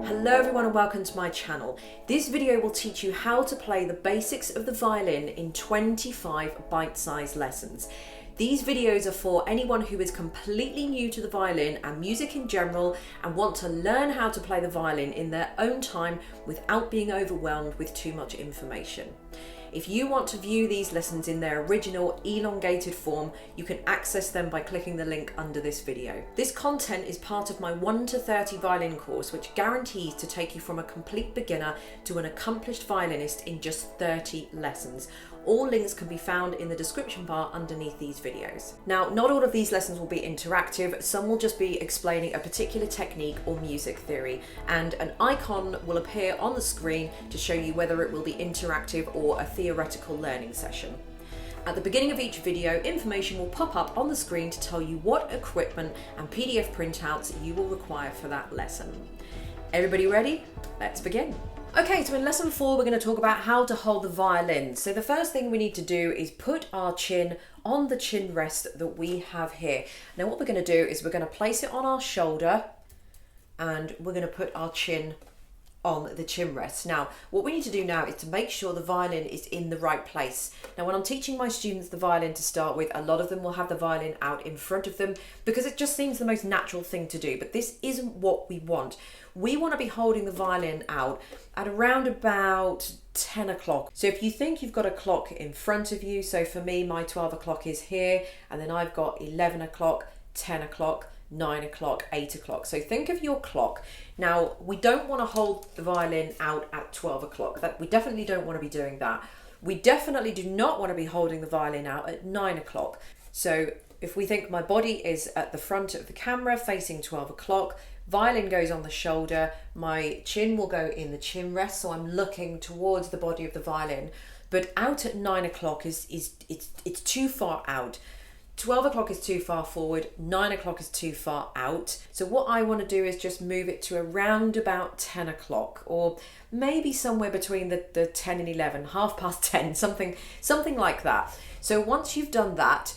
Hello everyone and welcome to my channel. This video will teach you how to play the basics of the violin in 25 bite-sized lessons. These videos are for anyone who is completely new to the violin and music in general and want to learn how to play the violin in their own time without being overwhelmed with too much information. If you want to view these lessons in their original elongated form, you can access them by clicking the link under this video. This content is part of my 1 to 30 violin course, which guarantees to take you from a complete beginner to an accomplished violinist in just 30 lessons. All links can be found in the description bar underneath these videos. Now, not all of these lessons will be interactive. Some will just be explaining a particular technique or music theory, and an icon will appear on the screen to show you whether it will be interactive or a theoretical learning session. At the beginning of each video, information will pop up on the screen to tell you what equipment and PDF printouts you will require for that lesson. Everybody ready? Let's begin. Okay, so in lesson 4, we're going to talk about how to hold the violin. So the first thing we need to do is put our chin on the chin rest that we have here. Now what we're going to do is we're going to place it on our shoulder and we're going to put our chin on the chin rest. Now, what we need to do now is to make sure the violin is in the right place. Now, when I'm teaching my students the violin to start with, a lot of them will have the violin out in front of them because it just seems the most natural thing to do, but this isn't what we want. We want to be holding the violin out at around about 10 o'clock. So if you think you've got a clock in front of you, so for me, my 12 o'clock is here, and then I've got 11 o'clock, 10 o'clock, 9 o'clock, 8 o'clock. So think of your clock. Now, we don't want to hold the violin out at 12 o'clock. We definitely don't want to be doing that. We definitely do not want to be holding the violin out at 9 o'clock. So if we think my body is at the front of the camera facing 12 o'clock, violin goes on the shoulder, my chin will go in the chin rest, so I'm looking towards the body of the violin. But out at 9 o'clock it's too far out. 12 o'clock is too far forward, 9 o'clock is too far out. So what I want to do is just move it to around about 10 o'clock, or maybe somewhere between the 10 and 11, 10:30, something like that. So once you've done that,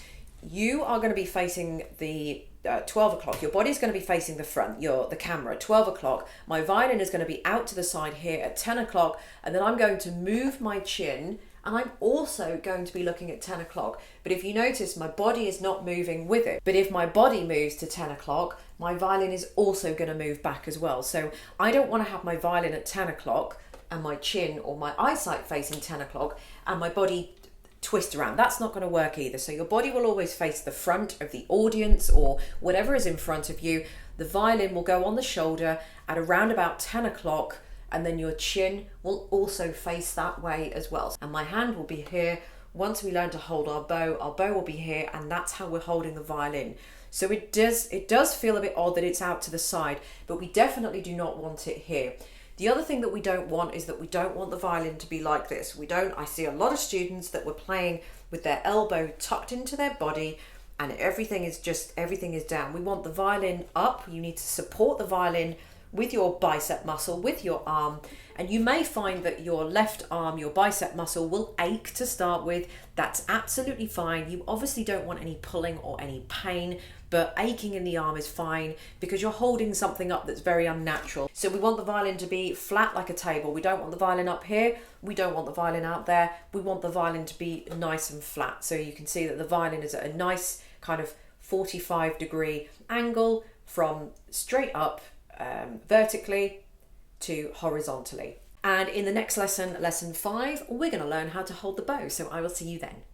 you are going to be facing the 12 o'clock. Your body's going to be facing the front, the camera at 12 o'clock. My violin is going to be out to the side here at 10 o'clock, and then I'm going to move my chin, and I'm also going to be looking at 10 o'clock. But if you notice, my body is not moving with it. But if my body moves to 10 o'clock, my violin is also going to move back as well. So I don't want to have my violin at 10 o'clock and my chin or my eyesight facing 10 o'clock and my body twist around. That's not going to work either. So your body will always face the front of the audience or whatever is in front of you. The violin will go on the shoulder at around about 10 o'clock, and then your chin will also face that way as well. And my hand will be here. Once we learn to hold our bow will be here, and that's how we're holding the violin. So it does feel a bit odd that it's out to the side, but we definitely do not want it here. The other thing that we don't want is that we don't want the violin to be like this. I see a lot of students that were playing with their elbow tucked into their body and everything is down. We want the violin up. You need to support the violin with your bicep muscle, with your arm, and you may find that your left arm, your bicep muscle will ache to start with. That's absolutely fine. You obviously don't want any pulling or any pain, but aching in the arm is fine because you're holding something up that's very unnatural. So we want the violin to be flat like a table. We don't want the violin up here. We don't want the violin out there. We want the violin to be nice and flat. So you can see that the violin is at a nice kind of 45-degree angle from straight up vertically to horizontally. And in the next lesson, lesson 5, we're going to learn how to hold the bow. So I will see you then.